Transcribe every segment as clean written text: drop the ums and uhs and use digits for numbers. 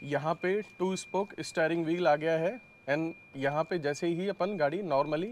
यहाँ पे 2 spoke steering wheel आ गया है एंड यहाँ पे जैसे ही अपन गाड़ी नॉर्मली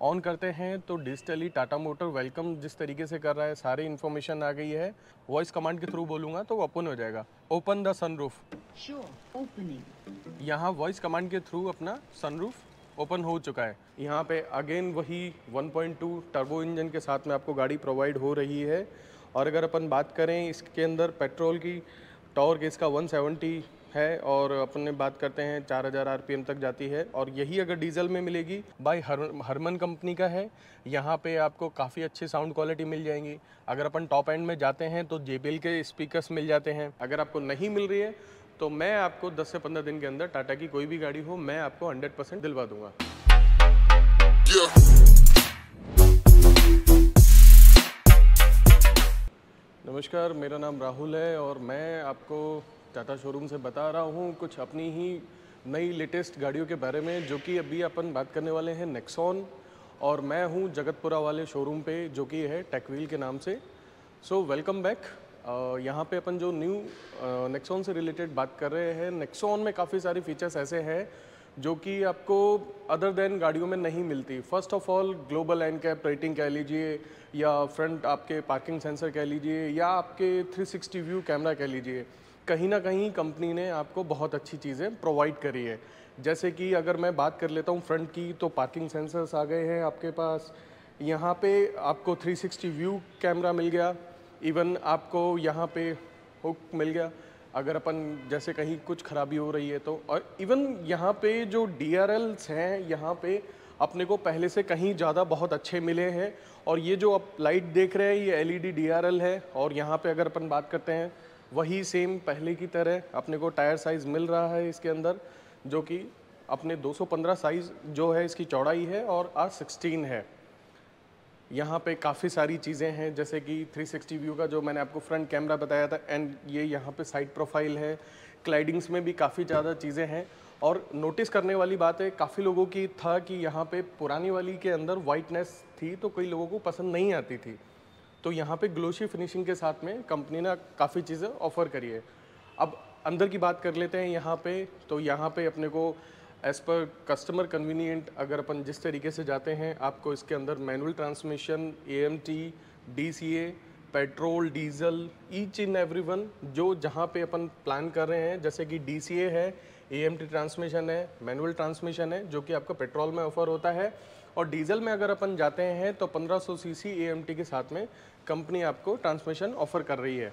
ऑन करते हैं तो डिजिटली टाटा मोटर वेलकम जिस तरीके से कर रहा है, सारी इन्फॉर्मेशन आ गई है। वॉइस कमांड के थ्रू बोलूँगा तो ओपन हो जाएगा। Open the sunroof. यहाँ वॉइस कमांड के थ्रू अपना सनरूफ ओपन हो चुका है। यहाँ पे अगेन वही 1.2 टर्बो इंजन के साथ में आपको गाड़ी प्रोवाइड हो रही है। और अगर अपन बात करें इसके अंदर पेट्रोल की टॉर्क इसका 170 है और अपन बात करते हैं 4000 आरपीएम तक जाती है। और यही अगर डीजल में मिलेगी बाय हरमन कंपनी का है। यहाँ पे आपको काफ़ी अच्छी साउंड क्वालिटी मिल जाएंगी। अगर अपन टॉप एंड में जाते हैं तो JBL के स्पीकर्स मिल जाते हैं। अगर आपको नहीं मिल रही है तो मैं आपको 10 से 15 दिन के अंदर टाटा की कोई भी गाड़ी हो मैं आपको 100% दिलवा दूंगा। नमस्कार, मेरा नाम राहुल है और मैं आपको टाटा शोरूम से बता रहा हूँ कुछ अपनी ही नई लेटेस्ट गाड़ियों के बारे में, जो कि अभी अपन बात करने वाले हैं नेक्सॉन। और मैं हूँ जगतपुरा वाले शोरूम पे, जो कि है टेकव्हील के नाम से। So welcome back. यहाँ पे अपन जो न्यू नेक्सॉन से रिलेटेड बात कर रहे हैं। नेक्सॉन में काफ़ी सारे फीचर्स ऐसे हैं जो कि आपको अदर देन गाड़ियों में नहीं मिलती। First of all global NCAP rating कह लीजिए, या फ्रंट आपके पार्किंग सेंसर कह लीजिए, या आपके 360 व्यू कैमरा कह लीजिए, कहीं ना कहीं कंपनी ने आपको बहुत अच्छी चीज़ें प्रोवाइड करी है। जैसे कि अगर मैं बात कर लेता हूँ फ्रंट की, तो पार्किंग सेंसर्स आ गए हैं आपके पास। यहाँ पे आपको 360 व्यू कैमरा मिल गया। इवन आपको यहाँ पे हुक मिल गया अगर अपन जैसे कहीं कुछ खराबी हो रही है तो। और इवन यहाँ पे जो DRLs हैं यहाँ पे अपने को पहले से कहीं ज़्यादा बहुत अच्छे मिले हैं। और ये जो आप लाइट देख रहे हैं ये LED DRL है। और यहाँ पे अगर अपन बात करते हैं वही सेम पहले की तरह अपने को टायर साइज़ मिल रहा है इसके अंदर, जो कि अपने 215 साइज़ जो है इसकी चौड़ाई है और R16 है। यहाँ पे काफ़ी सारी चीज़ें हैं जैसे कि 360 व्यू का जो मैंने आपको फ्रंट कैमरा बताया था, एंड ये यहाँ पे साइड प्रोफाइल है। क्लाइडिंग्स में भी काफ़ी ज़्यादा चीज़ें हैं। और नोटिस करने वाली बात है, काफ़ी लोगों की था कि यहाँ पे पुरानी वाली के अंदर वाइटनेस थी तो कई लोगों को पसंद नहीं आती थी। तो यहाँ पे ग्लोसी फिनिशिंग के साथ में कंपनी ने काफ़ी चीज़ें ऑफ़र करी है। अब अंदर की बात कर लेते हैं यहाँ पे। तो यहाँ पे अपने को एज़ पर कस्टमर कन्वीनियंट अगर अपन जिस तरीके से जाते हैं, आपको इसके अंदर manual transmission, AMT, DCA, petrol, diesel, each in every one जो जहाँ पे अपन प्लान कर रहे हैं, जैसे कि DCA है, AMT ट्रांसमिशन है, मैनुअल ट्रांसमिशन है जो कि आपका पेट्रोल में ऑफर होता है। और डीजल में अगर अपन जाते हैं तो 1500 सीसी AMT के साथ में कंपनी आपको ट्रांसमिशन ऑफर कर रही है।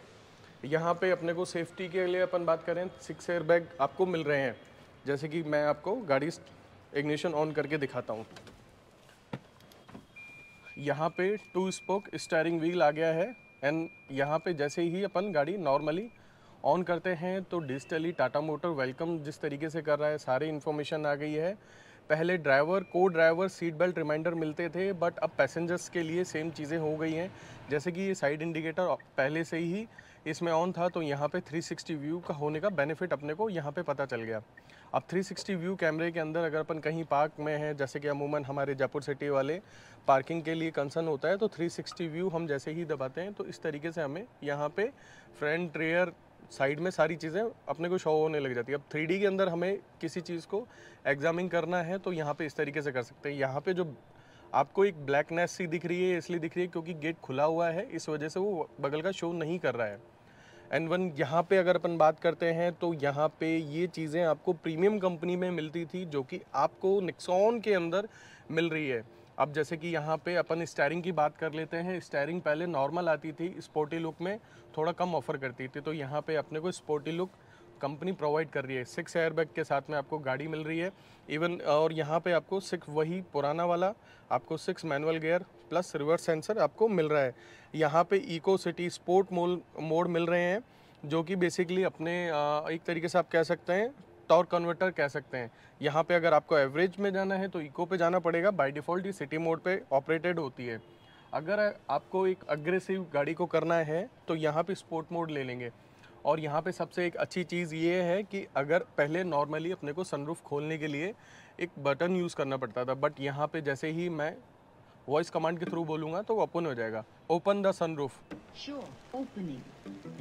यहाँ पे अपने को सेफ्टी के लिए अपन बात करें 6 एयर बैग आपको मिल रहे हैं। जैसे कि मैं आपको गाड़ी इग्निशन ऑन करके दिखाता हूँ। यहाँ पे 2 स्पोक स्टीयरिंग व्हील आ गया है एंड यहाँ पे जैसे ही अपन गाड़ी नॉर्मली ऑन करते हैं तो डिजिटली टाटा मोटर वेलकम जिस तरीके से कर रहा है, सारी इन्फॉर्मेशन आ गई है। पहले ड्राइवर को ड्राइवर सीट बेल्ट रिमाइंडर मिलते थे, बट अब पैसेंजर्स के लिए सेम चीज़ें हो गई हैं। जैसे कि ये साइड इंडिकेटर पहले से ही इसमें ऑन था तो यहाँ पे 360 व्यू का होने का बेनिफिट अपने को यहाँ पे पता चल गया। अब 360 व्यू कैमरे के अंदर अगर अपन कहीं पार्क में हैं, जैसे कि अमूमन हमारे जयपुर सिटी वाले पार्किंग के लिए कंसर्न होता है, तो 360 व्यू हम जैसे ही दबाते हैं तो इस तरीके से हमें यहाँ पे फ्रंट, रेयर, साइड में सारी चीज़ें अपने को शो होने लग जाती है। अब 3D के अंदर हमें किसी चीज़ को एग्जामिन करना है तो यहाँ पे इस तरीके से कर सकते हैं। यहाँ पे जो आपको एक ब्लैकनेस सी दिख रही है, इसलिए दिख रही है क्योंकि गेट खुला हुआ है, इस वजह से वो बगल का शो नहीं कर रहा है। एंड वन यहाँ पे अगर अपन बात करते हैं तो यहाँ पे ये चीज़ें आपको प्रीमियम कंपनी में मिलती थी जो कि आपको नेक्सॉन के अंदर मिल रही है। अब जैसे कि यहाँ पे अपन स्टीयरिंग की बात कर लेते हैं। स्टीयरिंग पहले नॉर्मल आती थी, स्पोर्टी लुक में थोड़ा कम ऑफर करती थी, तो यहाँ पे अपने को स्पोर्टी लुक कंपनी प्रोवाइड कर रही है। 6 एयरबैग के साथ में आपको गाड़ी मिल रही है इवन। और यहाँ पे आपको 6 वही पुराना वाला आपको 6 manual gear plus reverse sensor आपको मिल रहा है। यहाँ पे इको सिटी स्पोर्ट मोड मिल रहे हैं जो कि बेसिकली अपने एक तरीके से आप कह सकते हैं टॉर्क कन्वर्टर कह सकते हैं। यहाँ पे अगर आपको एवरेज में जाना है तो इको पे जाना पड़ेगा, बाय डिफ़ॉल्ट ये सिटी मोड पे ऑपरेटेड होती है। अगर आपको एक अग्रेसिव गाड़ी को करना है तो यहाँ पे स्पोर्ट मोड ले लेंगे। और यहाँ पे सबसे एक अच्छी चीज़ ये है कि अगर पहले नॉर्मली अपने को सनरूफ खोलने के लिए एक बटन यूज़ करना पड़ता था, बट यहाँ पे जैसे ही मैं वॉइस कमांड के थ्रू बोलूँगा तो ओपन हो जाएगा। Open the sunroof.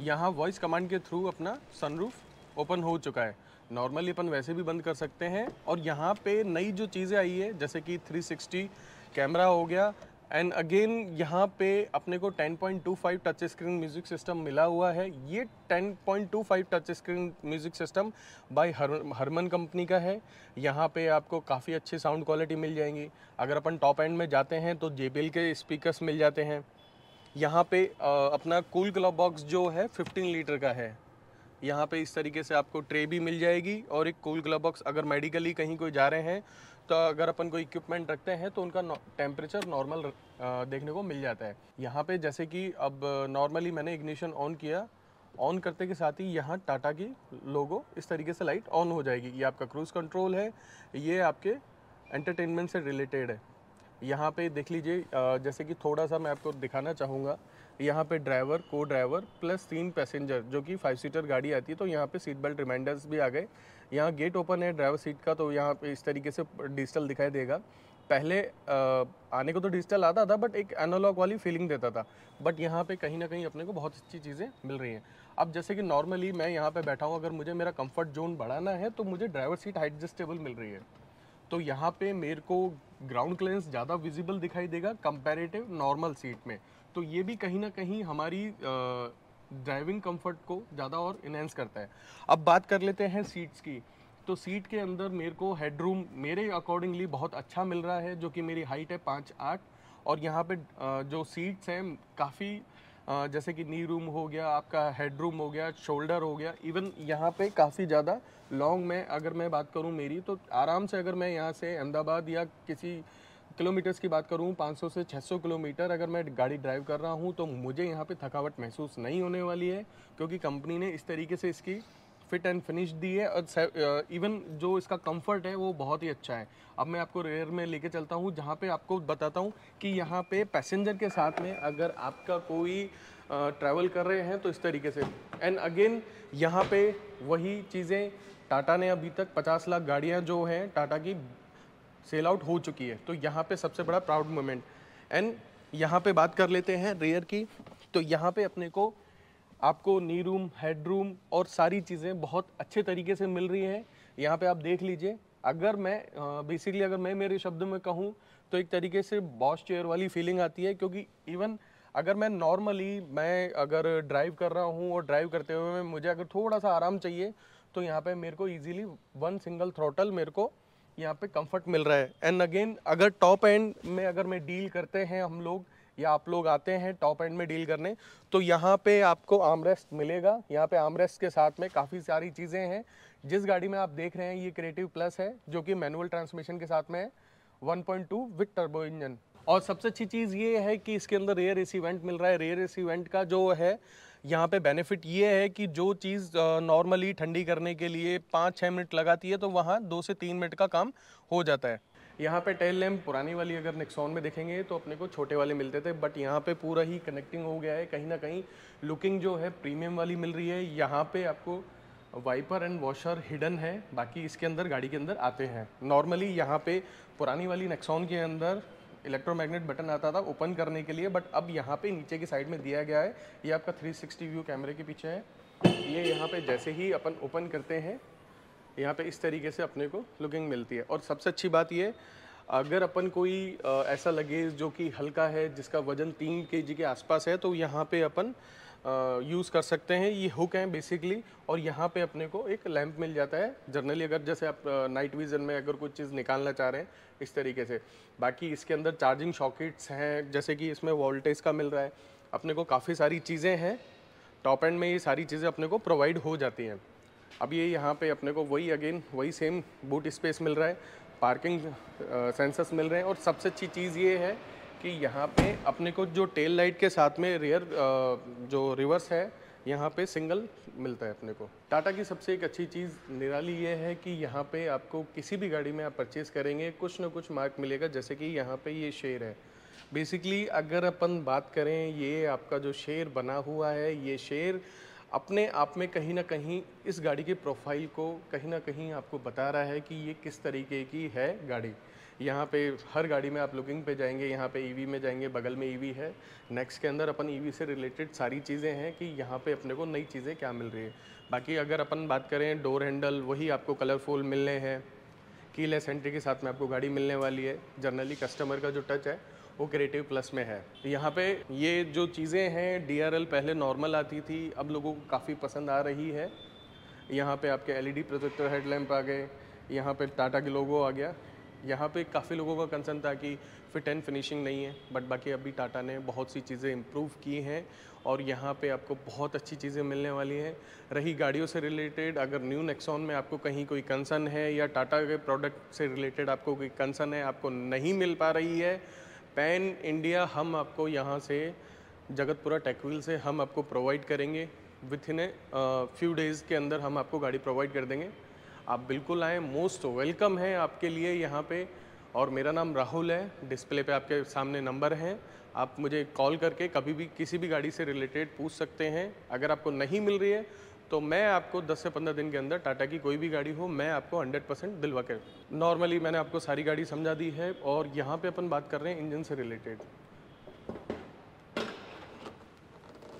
यहाँ वॉइस कमांड के थ्रू अपना सनरूफ ओपन हो चुका है। नॉर्मली अपन वैसे भी बंद कर सकते हैं। और यहाँ पे नई जो चीज़ें आई है जैसे कि 360 कैमरा हो गया, एंड अगेन यहाँ पे अपने को 10.25 टच स्क्रीन म्यूज़िक सिस्टम मिला हुआ है। ये 10.25 touch screen music system by Harman company का है। यहाँ पे आपको काफ़ी अच्छी साउंड क्वालिटी मिल जाएंगी। अगर अपन टॉप एंड में जाते हैं तो JBL के स्पीकर्स मिल जाते हैं। यहाँ पे अपना कूल क्लब बॉक्स जो है 15 लीटर का है। यहाँ पे इस तरीके से आपको ट्रे भी मिल जाएगी और एक कूल ग्लव बॉक्स। अगर मेडिकली कहीं कोई जा रहे हैं तो अगर अपन कोई इक्विपमेंट रखते हैं तो उनका टेम्परेचर नॉर्मल देखने को मिल जाता है। यहाँ पे जैसे कि अब नॉर्मली मैंने इग्निशन ऑन किया, ऑन करते के साथ ही यहाँ टाटा की लोगो इस तरीके से लाइट ऑन हो जाएगी। ये आपका क्रूज़ कंट्रोल है, ये आपके एंटरटेनमेंट से रिलेटेड है। यहाँ पे देख लीजिए, जैसे कि थोड़ा सा मैं आपको दिखाना चाहूँगा। यहाँ पे ड्राइवर, को ड्राइवर प्लस 3 पैसेंजर, जो कि 5 सीटर गाड़ी आती है, तो यहाँ पे सीट बेल्ट रिमाइंडर्स भी आ गए। यहाँ गेट ओपन है ड्राइवर सीट का, तो यहाँ पे इस तरीके से डिजिटल दिखाई देगा। पहले आने को तो डिजिटल आता था बट एक एनालॉग वाली फीलिंग देता था, बट यहाँ पे कहीं ना कहीं अपने को बहुत अच्छी चीज़ें मिल रही हैं। अब जैसे कि नॉर्मली मैं यहाँ पे बैठा हूँ, अगर मुझे मेरा कंफर्ट जोन बढ़ाना है तो मुझे ड्राइवर सीट हाइट एडजस्टेबल मिल रही है। तो यहाँ पे मेरे को ग्राउंड क्लियरेंस ज़्यादा विजिबल दिखाई देगा कंपैरेटिव नॉर्मल सीट में। तो ये भी कहीं ना कहीं हमारी ड्राइविंग कंफर्ट को ज़्यादा और इनहेंस करता है। अब बात कर लेते हैं सीट्स की। तो सीट के अंदर मेरे को हेडरूम मेरे अकॉर्डिंगली बहुत अच्छा मिल रहा है, जो कि मेरी हाइट है 5'8", और यहाँ पे जो सीट्स हैं काफ़ी जैसे कि नी रूम हो गया, आपका हेड रूम हो गया, शोल्डर हो गया, इवन यहाँ पे काफ़ी ज़्यादा लॉन्ग में अगर मैं बात करूँ मेरी, तो आराम से अगर मैं यहाँ से अहमदाबाद या किसी किलोमीटर्स की बात करूँ 500 से 600 किलोमीटर अगर मैं गाड़ी ड्राइव कर रहा हूँ, तो मुझे यहाँ पे थकावट महसूस नहीं होने वाली है, क्योंकि कंपनी ने इस तरीके से इसकी फिट एंड फिनिश दी है। और इवन जो इसका कंफर्ट है वो बहुत ही अच्छा है। अब मैं आपको रेयर में लेके चलता हूँ, जहाँ पे आपको बताता हूँ कि यहाँ पे पैसेंजर के साथ में अगर आपका कोई ट्रैवल कर रहे हैं तो इस तरीके से। एंड अगेन यहाँ पे वही चीज़ें, टाटा ने अभी तक 50 लाख गाड़ियाँ जो हैं टाटा की सेल आउट हो चुकी है, तो यहाँ पे सबसे बड़ा प्राउड मोमेंट। एंड यहाँ पे बात कर लेते हैं रेयर की। तो यहाँ पे अपने को आपको नी रूम, हेड रूम और सारी चीज़ें बहुत अच्छे तरीके से मिल रही हैं। यहाँ पे आप देख लीजिए, अगर मैं बेसिकली अगर मैं मेरे शब्दों में कहूँ तो एक तरीके से बॉस चेयर वाली फीलिंग आती है, क्योंकि इवन अगर मैं नॉर्मली मैं अगर ड्राइव कर रहा हूँ और ड्राइव करते हुए मुझे अगर थोड़ा सा आराम चाहिए, तो यहाँ पे मेरे को ईजिली 1 सिंगल थ्रोटल मेरे को यहाँ पे कंफर्ट मिल रहा है। एंड अगेन अगर टॉप एंड में अगर मैं डील करते हैं हम लोग या आप लोग आते हैं टॉप एंड में डील करने, तो यहाँ पे आपको आर्मरेस्ट मिलेगा। यहाँ पे आर्मरेस्ट के साथ में काफ़ी सारी चीज़ें हैं। जिस गाड़ी में आप देख रहे हैं ये क्रिएटिव प्लस है, जो कि मैनुअल ट्रांसमिशन के साथ में है, 1.2 विद टर्बो इंजन। और सबसे अच्छी चीज़ ये है कि इसके अंदर रेयर एसी वेंट मिल रहा है। रेयर एसी वेंट का जो है यहाँ पे बेनिफिट ये है कि जो चीज़ नॉर्मली ठंडी करने के लिए 5-6 मिनट लगाती है, तो वहाँ 2 से 3 मिनट का काम हो जाता है। यहाँ पे टेल लैम्प पुरानी वाली अगर नेक्सॉन में देखेंगे तो अपने को छोटे वाले मिलते थे, बट यहाँ पे पूरा ही कनेक्टिंग हो गया है। कहीं ना कहीं लुकिंग जो है प्रीमियम वाली मिल रही है। यहाँ पे आपको वाइपर एंड वॉशर हिडन है, बाकी इसके अंदर गाड़ी के अंदर आते हैं। नॉर्मली यहाँ पे पुरानी वाली नेक्सॉन के अंदर इलेक्ट्रोमैग्नेट बटन आता था ओपन करने के लिए, बट अब यहाँ पे नीचे की साइड में दिया गया है। ये आपका 360 व्यू कैमरे के पीछे है। ये यहाँ पे जैसे ही अपन ओपन करते हैं, यहाँ पे इस तरीके से अपने को लुकिंग मिलती है। और सबसे अच्छी बात ये, अगर अपन कोई ऐसा लगेज जो कि हल्का है, जिसका वजन 3 kg के आसपास है, तो यहाँ पे अपन यूज़ कर सकते हैं। ये हुक हैं बेसिकली, और यहाँ पे अपने को एक लैंप मिल जाता है जनरली, अगर जैसे आप नाइट विजन में अगर कुछ चीज़ निकालना चाह रहे हैं इस तरीके से। बाकी इसके अंदर चार्जिंग सॉकेट्स हैं, जैसे कि इसमें वोल्टेज का मिल रहा है अपने को। काफ़ी सारी चीज़ें हैं टॉप एंड में, ये सारी चीज़ें अपने को प्रोवाइड हो जाती हैं। अब ये यहाँ पे अपने को वही अगेन वही सेम बूट स्पेस मिल रहा है, पार्किंग सेंसर्स मिल रहे हैं। और सबसे अच्छी चीज़ ये है कि यहाँ पे अपने को जो टेल लाइट के साथ में रेयर जो रिवर्स है, यहाँ पे सिंगल मिलता है अपने को। टाटा की सबसे एक अच्छी चीज़ निराली ये है कि यहाँ पे आपको किसी भी गाड़ी में आप परचेज़ करेंगे कुछ ना कुछ मार्क मिलेगा, जैसे कि यहाँ पे ये शेर है। बेसिकली अगर अपन बात करें, ये आपका जो शेर बना हुआ है, ये शेर अपने आप में कहीं ना कहीं इस गाड़ी के प्रोफाइल को कहीं ना कहीं आपको बता रहा है कि ये किस तरीके की है गाड़ी। यहाँ पे हर गाड़ी में आप लुकिंग पे जाएंगे, यहाँ पे ईवी में जाएंगे, बगल में ईवी है। नेक्स्ट के अंदर अपन ईवी से रिलेटेड सारी चीज़ें हैं कि यहाँ पे अपने को नई चीज़ें क्या मिल रही है। बाकी अगर अपन बात करें डोर हैंडल, वही आपको कलरफुल मिलने हैं। कीलेस एंट्री के साथ में आपको गाड़ी मिलने वाली है। जनरली कस्टमर का जो टच है वो क्रिएटिव प्लस में है। यहाँ पे ये जो चीज़ें हैं, DRL पहले नॉर्मल आती थी, अब लोगों को काफ़ी पसंद आ रही है। यहाँ पे आपके LED प्रोजेक्टर हेडलैम्प आ गए, यहाँ पे टाटा के लोगो आ गया। यहाँ पे काफ़ी लोगों का कंसर्न था कि फिट एंड फिनिशिंग नहीं है, बट बाकी अभी टाटा ने बहुत सी चीज़ें इम्प्रूव की हैं और यहाँ पे आपको बहुत अच्छी चीज़ें मिलने वाली हैं। रही गाड़ियों से रिलेटेड, अगर न्यू नेक्सॉन में आपको कहीं कोई कंसर्न है या टाटा के प्रोडक्ट से रिलेटेड आपको कोई कंसर्न है, आपको नहीं मिल पा रही है, पैन इंडिया हम आपको यहाँ से जगतपुरा टेक व्हील से हम आपको प्रोवाइड करेंगे। विथ इन फ्यू डेज़ के अंदर हम आपको गाड़ी प्रोवाइड कर देंगे। आप बिल्कुल आएँ, मोस्ट वेलकम है आपके लिए यहाँ पे। और मेरा नाम राहुल है, डिस्प्ले पे आपके सामने नंबर हैं, आप मुझे कॉल करके कभी भी किसी भी गाड़ी से रिलेटेड पूछ सकते हैं। अगर आपको नहीं मिल रही है तो मैं आपको 10 से 15 दिन के अंदर टाटा की कोई भी गाड़ी हो, मैं आपको 100% दिलवा के, नॉर्मली मैंने आपको सारी गाड़ी समझा दी है। और यहाँ पे अपन बात कर रहे हैं इंजन से रिलेटेड।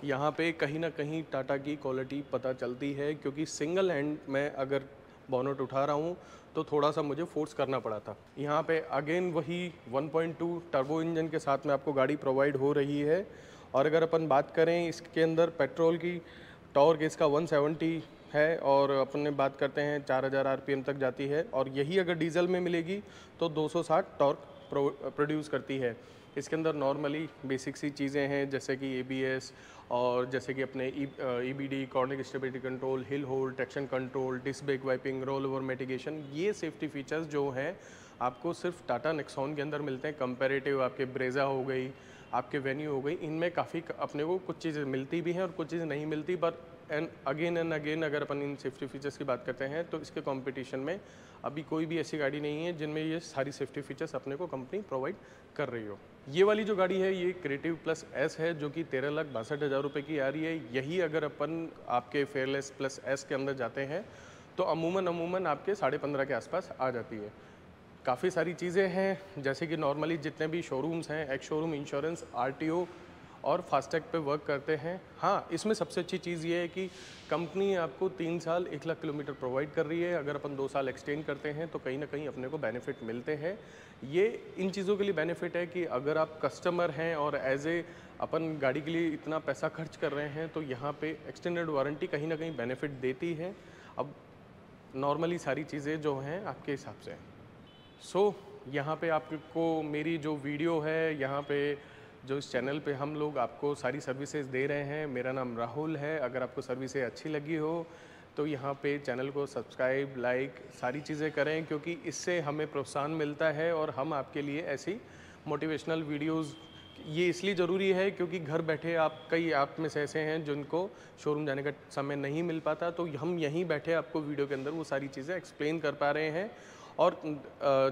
यहाँ पे कहीं ना कहीं टाटा की क्वालिटी पता चलती है, क्योंकि सिंगल हैंड में अगर बोनट उठा रहा हूँ तो थोड़ा सा मुझे फोर्स करना पड़ा था। यहाँ पे अगेन वही 1.2 टर्बो इंजन के साथ में आपको गाड़ी प्रोवाइड हो रही है। और अगर अपन बात करें इसके अंदर पेट्रोल की टॉर्क इसका 170 है, और अपन बात करते हैं 4000 RPM तक जाती है। और यही अगर डीजल में मिलेगी तो 260 टॉर्क प्रोड्यूस करती है। इसके अंदर नॉर्मली बेसिक सी चीज़ें हैं, जैसे कि ABS और जैसे कि अपने EBD, cornering stability control, hill hold, traction control, disc brake wiping, roll over mitigation. ये सेफ्टी फीचर्स जो हैं आपको सिर्फ टाटा नेक्सॉन के अंदर मिलते हैं। कंपैरेटिव आपके ब्रेजा हो गई, आपके वेन्यू हो गई, इनमें काफ़ी अपने को कुछ चीज़ें मिलती भी हैं और कुछ चीज़ें नहीं मिलती। बट एंड अगेन अगर अपन इन सेफ्टी फीचर्स की बात करते हैं तो इसके कंपटीशन में अभी कोई भी ऐसी गाड़ी नहीं है जिनमें ये सारी सेफ्टी फीचर्स अपने को कंपनी प्रोवाइड कर रही हो। ये वाली जो गाड़ी है ये क्रिएटिव प्लस एस है, जो कि 13,62,000 रुपये की आ रही है। यही अगर अपन आपके फेयरलेस प्लस एस के अंदर जाते हैं तो अमूमन आपके 15.5 के आसपास आ जाती है। काफ़ी सारी चीज़ें हैं, जैसे कि नॉर्मली जितने भी शोरूम्स हैं, एक्स शोरूम, इंश्योरेंस, RTO और फास्टैग पे वर्क करते हैं। हाँ, इसमें सबसे अच्छी चीज़ ये है कि कंपनी आपको 3 साल 1 लाख किलोमीटर प्रोवाइड कर रही है। अगर अपन 2 साल एक्सटेंड करते हैं तो कहीं ना कहीं अपने को बेनिफिट मिलते हैं। ये इन चीज़ों के लिए बेनिफिट है कि अगर आप कस्टमर हैं और एज ए अपन गाड़ी के लिए इतना पैसा खर्च कर रहे हैं तो यहाँ पे एक्सटेंडेड वारंटी कहीं ना कहीं बेनिफिट देती है। अब नॉर्मली सारी चीज़ें जो हैं आपके हिसाब से सो यहाँ पे आपको मेरी जो वीडियो है, यहाँ पे जो इस चैनल पे हम लोग आपको सारी सर्विसेज दे रहे हैं। मेरा नाम राहुल है। अगर आपको सर्विसेज अच्छी लगी हो तो यहाँ पे चैनल को सब्सक्राइब, लाइक, सारी चीज़ें करें, क्योंकि इससे हमें प्रोत्साहन मिलता है और हम आपके लिए ऐसी मोटिवेशनल वीडियोस, ये इसलिए ज़रूरी है क्योंकि घर बैठे कई आप में से ऐसे हैं जिनको शोरूम जाने का समय नहीं मिल पाता, तो हम यहीं बैठे आपको वीडियो के अंदर वो सारी चीज़ें एक्सप्लेन कर पा रहे हैं। और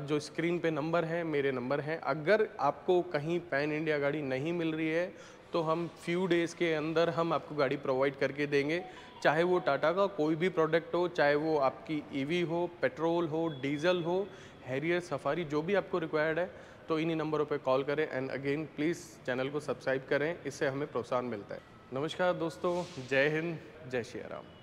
जो स्क्रीन पे नंबर हैं मेरे नंबर हैं। अगर आपको कहीं पैन इंडिया गाड़ी नहीं मिल रही है तो हम फ्यू डेज़ के अंदर हम आपको गाड़ी प्रोवाइड करके देंगे, चाहे वो टाटा का कोई भी प्रोडक्ट हो, चाहे वो आपकी EV हो, पेट्रोल हो, डीजल हो, हैरियर, सफारी, जो भी आपको रिक्वायर्ड है तो इन्हीं नंबरों पे कॉल करें। एंड अगेन प्लीज़ चैनल को सब्सक्राइब करें, इससे हमें प्रोत्साहन मिलता है। नमस्कार दोस्तों, जय हिंद, जय श्री राम।